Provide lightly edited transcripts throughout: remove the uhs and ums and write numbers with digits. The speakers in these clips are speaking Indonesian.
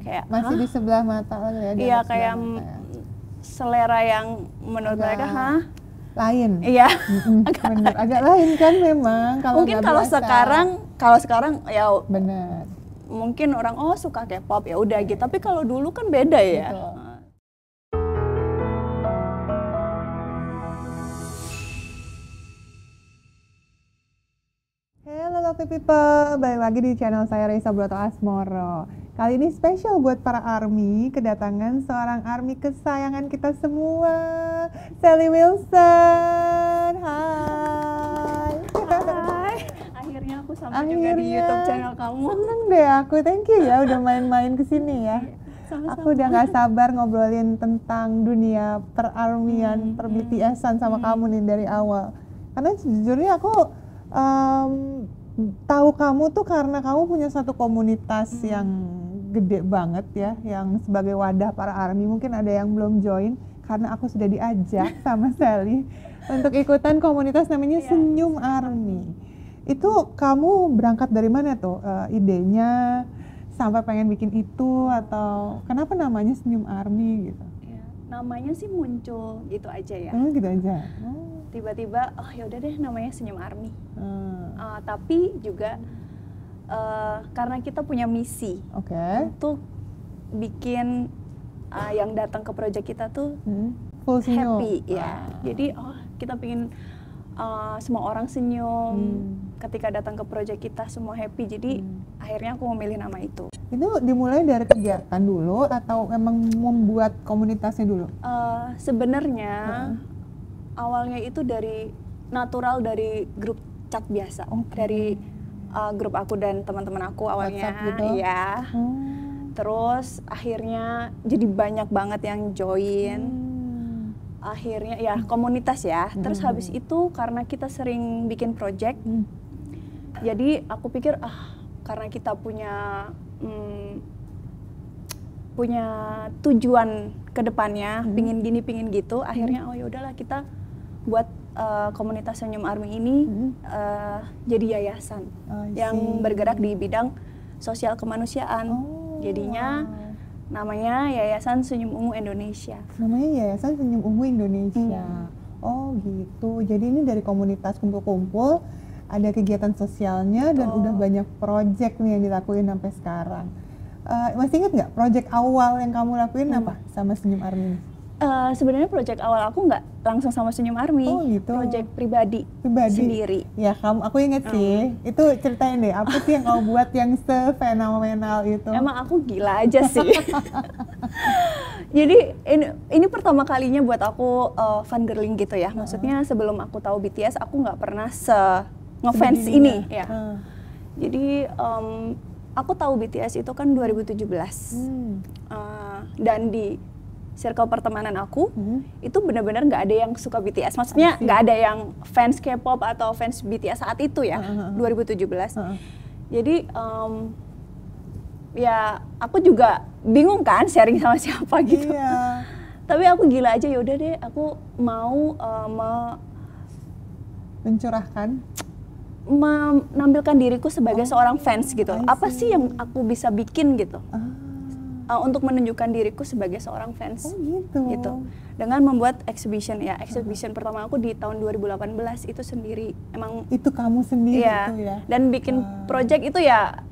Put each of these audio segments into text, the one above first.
kayak masih di sebelah mata lah ya. Iya, kayak selera yang menurut mereka lain. Iya. Bener, agak lain kan memang. Mungkin kalau sekarang ya bener. Mungkin orang suka K-pop ya udah gitu. Tapi kalau dulu kan beda ya. Betul. Hello lovely people, balik lagi di channel saya Raisa Broto Asmoro. Kali ini spesial buat para ARMY, kedatangan seorang ARMY kesayangan kita semua, Sally Wilson. Hai. Hai. Akhirnya aku sampai juga di YouTube channel kamu. Seneng deh aku, thank you ya udah main-main kesini ya. Sama-sama. Aku udah gak sabar ngobrolin tentang dunia per-ARMY-an, per-BTS-an sama kamu nih dari awal. Karena sejujurnya aku tahu kamu tuh karena kamu punya satu komunitas yang gede banget ya, yang sebagai wadah para ARMY. Mungkin ada yang belum join karena aku sudah diajak sama Sally untuk ikutan komunitas namanya Senyum ARMY. Itu kamu berangkat dari mana tuh idenya sampai pengen bikin itu, atau kenapa namanya Senyum ARMY gitu? Ya, namanya sih muncul gitu aja ya. Gitu aja. Tiba-tiba yaudah deh namanya Senyum ARMY. Tapi juga karena kita punya misi untuk bikin yang datang ke proyek kita tuh full senyum. Happy ya. Jadi kita pengen semua orang senyum ketika datang ke proyek kita, semua happy. Jadi akhirnya aku memilih nama itu. Itu dimulai dari kegiatan dulu atau emang membuat komunitasnya dulu? Sebenarnya awalnya itu dari natural, dari grup chat biasa, dari grup aku dan teman-teman aku awalnya. WhatsApp gitu? Ya. Terus akhirnya jadi banyak banget yang join. Akhirnya ya komunitas ya. Terus habis itu karena kita sering bikin project, jadi aku pikir karena kita punya tujuan ke depannya, pingin gini pingin gitu, akhirnya ya udahlah kita buat komunitas Senyum ARMY ini jadi yayasan yang bergerak di bidang sosial kemanusiaan. Jadinya namanya Yayasan Senyum Ungu Indonesia. Namanya Yayasan Senyum Ungu Indonesia. Oh gitu. Jadi ini dari komunitas kumpul-kumpul, ada kegiatan sosialnya dan udah banyak project nih yang dilakuin sampai sekarang. Masih ingat nggak project awal yang kamu lakuin apa sama Senyum ARMY? Sebenarnya project awal aku nggak langsung sama Senyum ARMY, gitu. project pribadi sendiri. Ya aku inget sih. Itu ceritain deh, apa sih yang kamu buat yang se-fenomenal itu? Emang aku gila aja sih. Jadi ini pertama kalinya buat aku fangirling gitu ya. Maksudnya sebelum aku tahu BTS, aku nggak pernah ngefans ini. Ya. Jadi aku tahu BTS itu kan 2017. Dan di circle pertemanan aku itu benar-benar nggak ada yang suka BTS, maksudnya nggak ada yang fans K-pop atau fans BTS saat itu ya, 2017. Jadi ya aku juga bingung kan sharing sama siapa gitu. Tapi aku gila aja, yaudah deh aku mau menampilkan diriku sebagai seorang fans gitu. Apa sih yang aku bisa bikin gitu? Untuk menunjukkan diriku sebagai seorang fans gitu. Dengan membuat exhibition ya. Exhibition pertama aku di tahun 2018 itu sendiri. Emang itu kamu sendiri ya, itu ya. Dan bikin project itu ya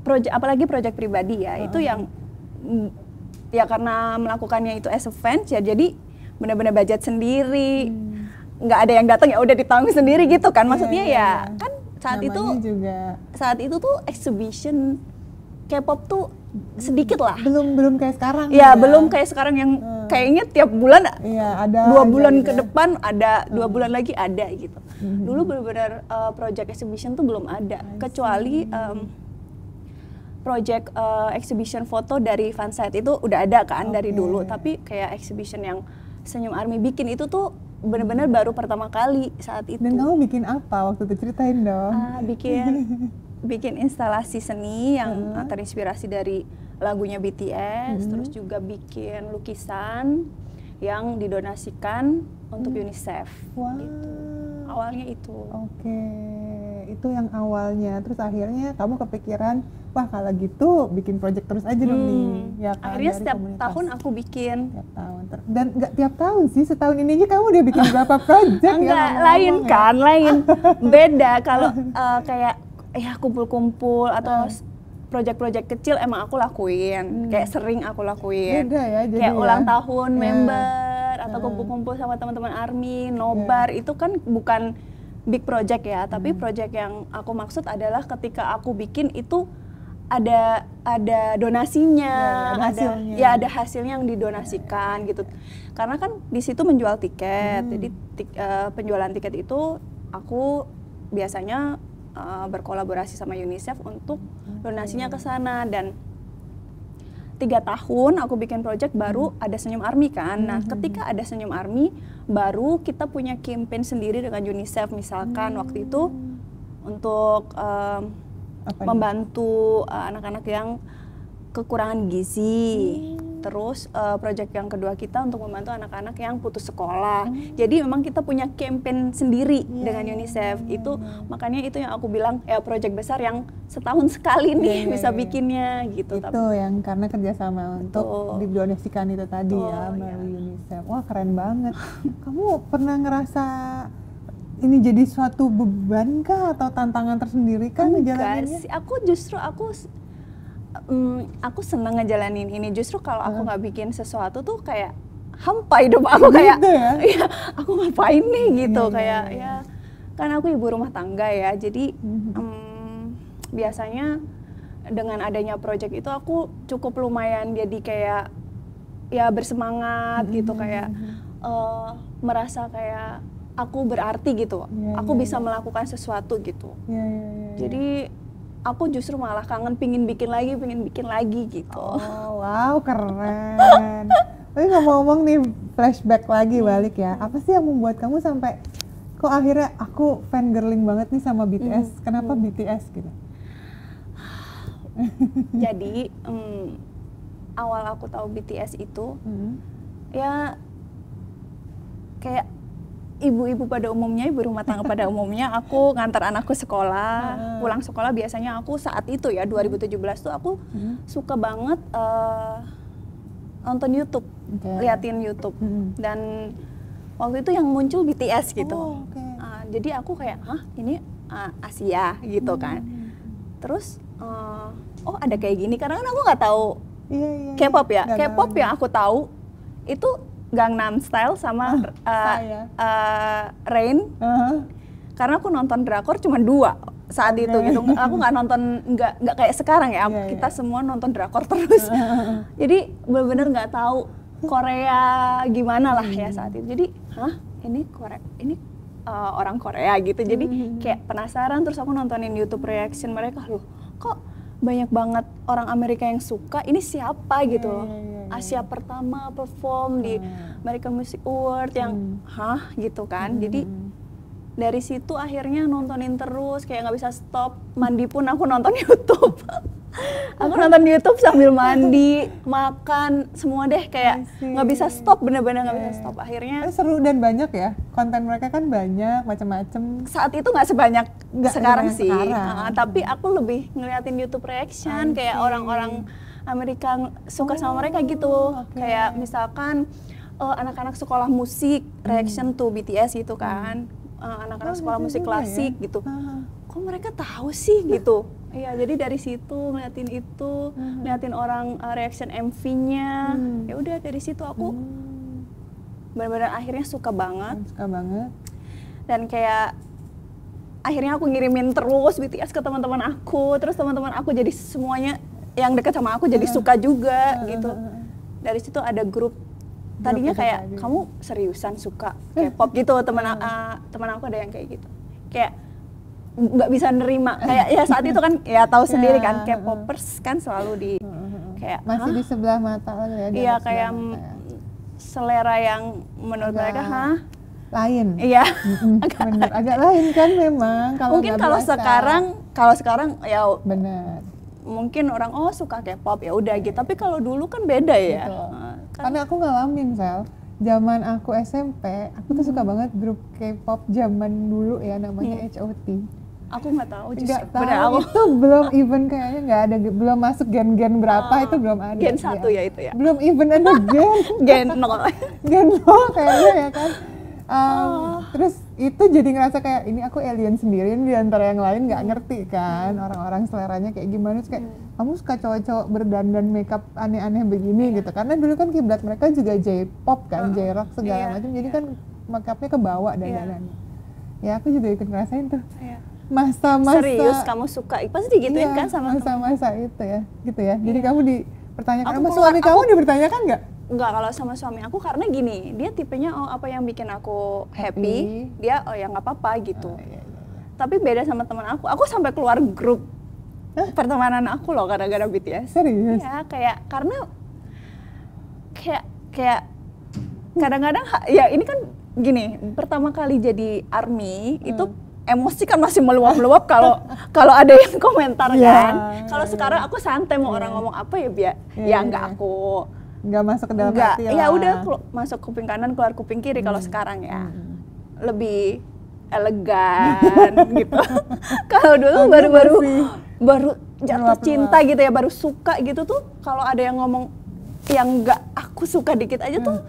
apalagi project pribadi ya. Itu yang ya karena melakukannya itu as a fans ya, jadi benar-benar budget sendiri. Nggak ada yang datang ya udah ditanggung sendiri gitu kan. Maksudnya kan saat itu tuh exhibition K-pop tuh sedikit lah. Belum kayak sekarang. Ya, belum kayak sekarang yang kayaknya tiap bulan ada 2 bulan ke depan ada 2 bulan lagi ada gitu. Dulu benar-benar project exhibition tuh belum ada, kecuali project exhibition foto dari fansite itu udah ada kan dari dulu. Tapi kayak exhibition yang Senyum ARMY bikin itu tuh benar-benar baru pertama kali saat itu. Dan kamu bikin apa waktu itu, ceritain dong. Bikin instalasi seni yang terinspirasi dari lagunya BTS, terus juga bikin lukisan yang didonasikan untuk UNICEF. Gitu. Awalnya itu. itu yang awalnya. Terus akhirnya kamu kepikiran, wah kalau gitu bikin project terus aja dong nih. Ya kan, Akhirnya dari setiap komunitas. tahun aku bikin. Tiap tahun. Dan nggak tiap tahun sih, setahun ini aja kamu udah bikin berapa project ya? Enggak, ngomong-ngomong lain ya? kan, lain. Beda kalau kayak ya kumpul-kumpul atau project-project kecil emang aku lakuin. Kayak sering aku lakuin. Beda ya, jadi Kayak ya. ulang tahun Ya. member atau kumpul-kumpul sama teman-teman ARMY, nobar, itu kan bukan big project ya, tapi project yang aku maksud adalah ketika aku bikin itu ada donasinya, Ya, ada hasilnya. ada hasilnya yang didonasikan gitu. Karena kan di situ menjual tiket, jadi penjualan tiket itu aku biasanya berkolaborasi sama UNICEF untuk donasinya ke sana. Dan 3 tahun aku bikin project baru ada Senyum ARMY kan. Nah, ketika ada Senyum ARMY baru kita punya campaign sendiri dengan UNICEF misalkan waktu itu untuk membantu anak-anak yang kekurangan gizi. Terus project yang kedua kita untuk membantu anak-anak yang putus sekolah. Jadi memang kita punya campaign sendiri dengan UNICEF. Itu makanya itu yang aku bilang ya project besar yang setahun sekali nih bisa bikinnya gitu. Itu yang karena kerjasama untuk didonasikan itu tadi ya melalui UNICEF. Wah keren banget. Kamu pernah ngerasa ini jadi suatu beban kah atau tantangan tersendiri kan ngejalaninnya? Enggak sih, aku senang ngejalanin ini. Justru kalau aku nggak bikin sesuatu tuh kayak hampa hidup aku kayak Gitu ya? ya aku ngapain nih gitu kayak ya kan aku ibu rumah tangga ya. Jadi biasanya dengan adanya project itu aku cukup lumayan jadi kayak ya bersemangat gitu kayak merasa kayak aku berarti gitu. Aku bisa melakukan sesuatu gitu. Jadi aku justru malah kangen pingin bikin lagi gitu. Oh wow keren. Tapi ngomong-ngomong nih flashback lagi balik ya. Apa sih yang membuat kamu sampai kok akhirnya aku fangirling banget nih sama BTS? Kenapa BTS gitu? Jadi awal aku tahu BTS itu ya kayak ibu-ibu pada umumnya, ibu rumah tangga pada umumnya, aku ngantar anakku sekolah, pulang sekolah biasanya aku saat itu ya 2017 tuh aku suka banget nonton YouTube, liatin YouTube dan waktu itu yang muncul BTS gitu. Jadi aku kayak ini Asia gitu kan. Terus oh ada kayak gini karena kan aku nggak tahu K-pop ya. K-pop yang aku tahu itu Gangnam Style sama Rain. Karena aku nonton drakor cuma 2 saat itu gitu. Aku nggak nonton nggak kayak sekarang ya. Kita semua nonton drakor terus. Jadi benar-benar nggak tahu Korea gimana lah ya saat itu. Jadi ini Korea ini orang Korea gitu. Jadi kayak penasaran terus aku nontonin YouTube reaction mereka. Loh, kok banyak banget orang Amerika yang suka, ini siapa gitu loh. Asia pertama perform di American Music Award yang gitu kan. Jadi dari situ akhirnya nontonin terus kayak nggak bisa stop. Mandi pun aku nonton YouTube. Aku nonton YouTube sambil mandi, makan, semua deh kayak nggak bisa stop, bener-bener nggak bisa stop. Akhirnya seru dan banyak ya, konten mereka kan banyak, macam-macam. Saat itu nggak sebanyak sekarang sih, tapi aku lebih ngeliatin YouTube reaction kayak orang-orang Amerika suka sama mereka gitu. Kayak misalkan anak-anak sekolah musik reaction to BTS gitu kan, anak-anak sekolah musik klasik gitu. Kok mereka tahu sih gitu. Iya, jadi dari situ ngeliatin itu, ngeliatin orang reaction MV-nya. Ya udah dari situ aku benar-benar akhirnya suka banget. Dan kayak akhirnya aku ngirimin terus BTS ke teman-teman aku, terus teman-teman aku jadi semuanya yang dekat sama aku jadi suka juga gitu. Dari situ ada grup. Tadinya kayak kamu seriusan suka K-pop gitu, teman aku ada yang kayak gitu. Kayak nggak bisa nerima kayak ya saat itu kan ya tahu sendiri kan K-popers kan selalu di kayak masih di sebelah mata ya. Iya kayak selera yang menurut mereka lain. Iya. agak lain kan memang kalau mungkin kalau sekarang ya benar. Mungkin orang suka K-pop ya udah gitu, tapi kalau dulu kan beda ya. Karena aku ngalamin zaman aku SMP, aku tuh suka banget grup K-pop zaman dulu ya namanya HOT. Aku nggak tahu justru. Nggak tahu, Bener, aku itu belum even kayaknya nggak ada, belum masuk gen-gen berapa itu belum ada. Gen 1 ya itu ya. Belum even ada gen. Gen 0. Gen 0 kayaknya ya kan. Terus itu jadi ngerasa kayak ini aku alien sendiri di antara yang lain, nggak ngerti kan orang-orang seleranya kayak gimana. Terus kayak kamu suka cowok-cowok berdandan makeup aneh-aneh begini gitu, karena dulu kan kiblat mereka juga J-pop kan, J-rock segala macam, jadi kan makeupnya kebawa dandanannya. Ya aku juga ikut ngerasain tuh masa-masa. Serius kamu suka? Pasti digituin kan sama masa-masa itu ya, gitu ya. Jadi kamu dipertanyakan Aku sama keluar- suami kamu, dipertanyakan nggak? Enggak, kalau sama suami aku karena gini, dia tipenya apa yang bikin aku happy, dia ya nggak apa-apa gitu. Iya. Tapi beda sama teman aku sampai keluar grup pertemanan aku loh gara-gara BTS. Serius? Ya kayak karena kayak kadang-kadang ya ini kan gini, pertama kali jadi ARMY itu emosi kan masih meluap-luap kalau ada yang komentar kan. Kalau sekarang aku santai, mau orang ngomong apa ya nggak aku nggak masuk ke dalam nggak, hati ya lah. udah masuk kuping kanan keluar kuping kiri. Kalau sekarang ya lebih elegan gitu. Kalau dulu baru jatuh cinta gitu ya, baru suka gitu tuh, kalau ada yang ngomong yang nggak aku suka dikit aja tuh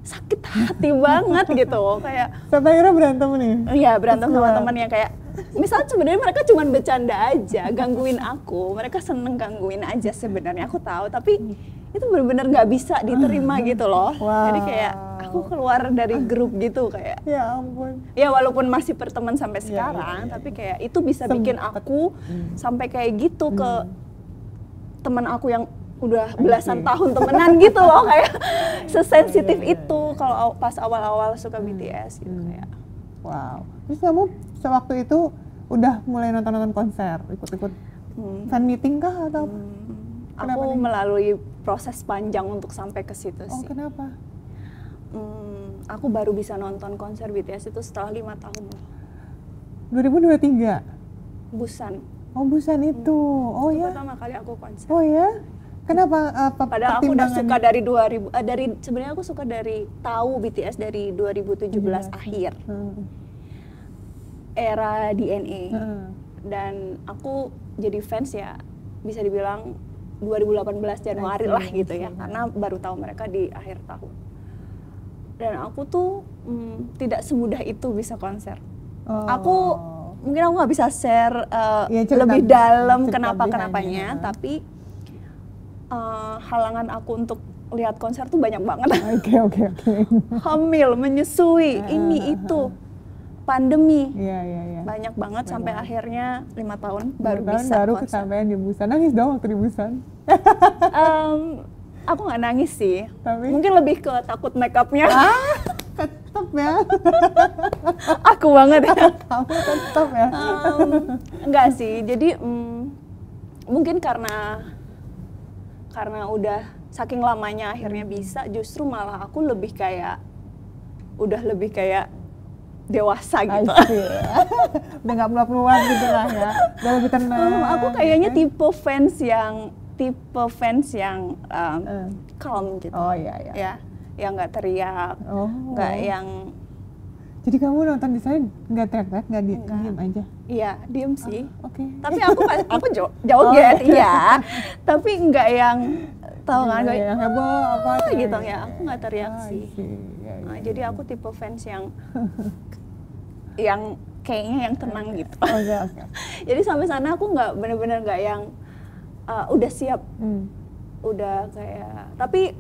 sakit hati banget gitu. Kayak sampai akhirnya berantem nih. iya, berantem sama teman yang kayak misalnya sebenarnya mereka cuma bercanda aja, gangguin aku, mereka seneng gangguin aja sebenarnya, aku tahu, tapi itu benar-benar nggak bisa diterima gitu loh. Jadi kayak aku keluar dari grup gitu kayak. Ya ampun. Ya walaupun masih berteman sampai sekarang, tapi kayak itu bisa bikin aku sampai kayak gitu ke teman aku yang udah belasan tahun temenan gitu loh, kayak sesensitif itu kalau pas awal-awal suka BTS gitu kayak. Wow. Terus kamu sewaktu itu udah mulai nonton konser, ikut-ikut fan meeting kah atau? Aku melalui proses panjang untuk sampai ke situ sih. Kenapa? Aku baru bisa nonton konser BTS itu setelah 5 tahun loh. 2023? Busan. Oh, Busan itu. Oh Itu ya. pertama kali aku konser. Oh ya. Kenapa? Padahal aku udah suka dari sebenarnya aku suka dari tahu BTS dari 2017 akhir. Era DNA. Dan aku jadi fans ya bisa dibilang 2018 Januari lah gitu ya, karena baru tahu mereka di akhir tahun. Dan aku tuh tidak semudah itu bisa konser. Aku mungkin aku nggak bisa share lebih dalam kenapa-kenapanya, tapi halangan aku untuk lihat konser tuh banyak banget. Oke. Hamil, menyusui, ini itu, pandemi, Iya. banyak banget sampai akhirnya 5 tahun baru Baru bisa konser. kesampaian di Busan. Nangis dong waktu di Busan? Aku nggak nangis sih, Tapi? mungkin lebih ke takut makeupnya. Tetep ya. Aku banget ya. Kamu tetep ya. Enggak sih, jadi mungkin karena udah saking lamanya akhirnya bisa, justru malah aku lebih kayak dewasa gitu. Udah nggak meluap-meluap gitu lah ya. Udah lebih tenang. Aku kayaknya tipe fans yang calm gitu. Oh iya. Ya, yang nggak teriak, nggak yang. Jadi kamu nonton di sana nggak teriak-teriak, nggak diem aja? Iya, diem sih. Oke. Tapi aku joget, iya. Tapi nggak yang tahu kan, nggak yang heboh apa gitu ya. Aku nggak teriak sih. Iya. Jadi aku tipe fans yang kayaknya yang tenang gitu. Oke. Jadi sampai sana aku nggak bener-bener nggak yang udah siap, udah kayak. Tapi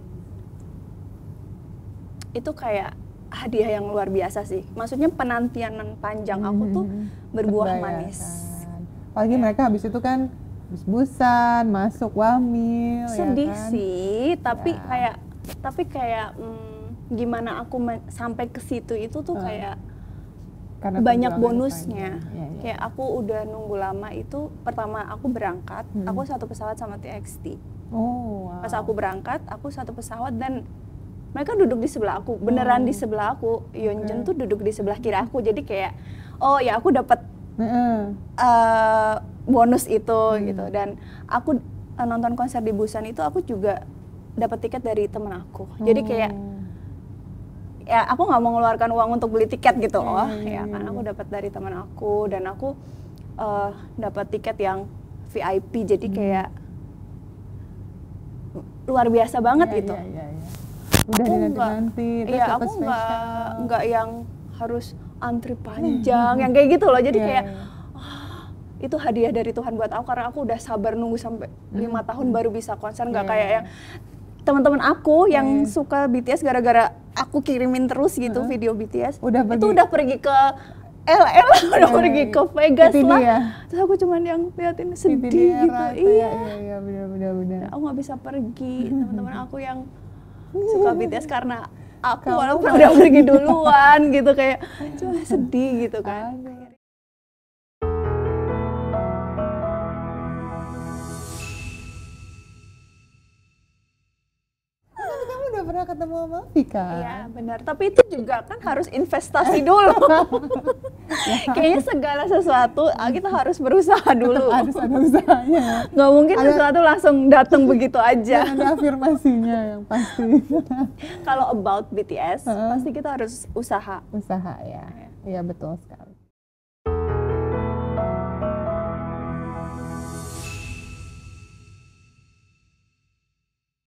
itu kayak hadiah yang luar biasa sih. Maksudnya penantian panjang aku tuh berbuah manis. Apalagi mereka habis itu kan Busan, masuk Wamil. Sedih ya kan? sih, tapi kayak gimana aku sampai ke situ itu tuh kayak karena banyak perjuangan bonusnya. Ya. Kayak aku udah nunggu lama itu. Pertama aku berangkat, aku satu pesawat sama TXT. Oh, wow. Pas aku berangkat, aku satu pesawat dan mereka duduk di sebelah aku, beneran di sebelah aku. Yeonjun tuh duduk di sebelah kiri aku, jadi kayak oh ya aku dapat bonus itu gitu. Dan aku nonton konser di Busan itu aku juga dapat tiket dari temen aku. Jadi kayak ya aku nggak mau mengeluarkan uang untuk beli tiket gitu loh, ya kan aku dapat dari teman aku dan aku dapat tiket yang VIP, jadi kayak luar biasa banget gitu. Iya. Udah dinanti-nanti, terus Aku dapat spesial. nggak yang harus antri panjang, yang kayak gitu loh. Jadi Iya, kayak iya. itu hadiah dari Tuhan buat aku, karena aku udah sabar nunggu sampai 5 tahun baru bisa konser. Nggak Iya, kayak iya. yang teman-teman aku yang Iya. suka BTS gara-gara aku kirimin terus gitu video BTS. Udah itu pergi. udah pergi ke LA lah, udah pergi ke Vegas PTD lah. ya? Terus aku cuman yang liatin sedih PTD gitu. era itu Iya. ya, benar. Aku nggak bisa pergi. Teman-teman aku yang suka BTS karena aku Kamu walaupun malah udah pergi duluan gitu, kayak cuma sedih gitu kan. Tapi kamu udah pernah ketemu sama Vika? Iya benar, tapi itu juga kan harus investasi dulu. Kayaknya segala sesuatu kita harus berusaha dulu. Harus ada usahanya. Nggak mungkin Ada- sesuatu langsung datang begitu aja. Dan ada afirmasinya yang pasti. Kalau about BTS pasti kita harus usaha. Usaha ya. Iya betul sekali.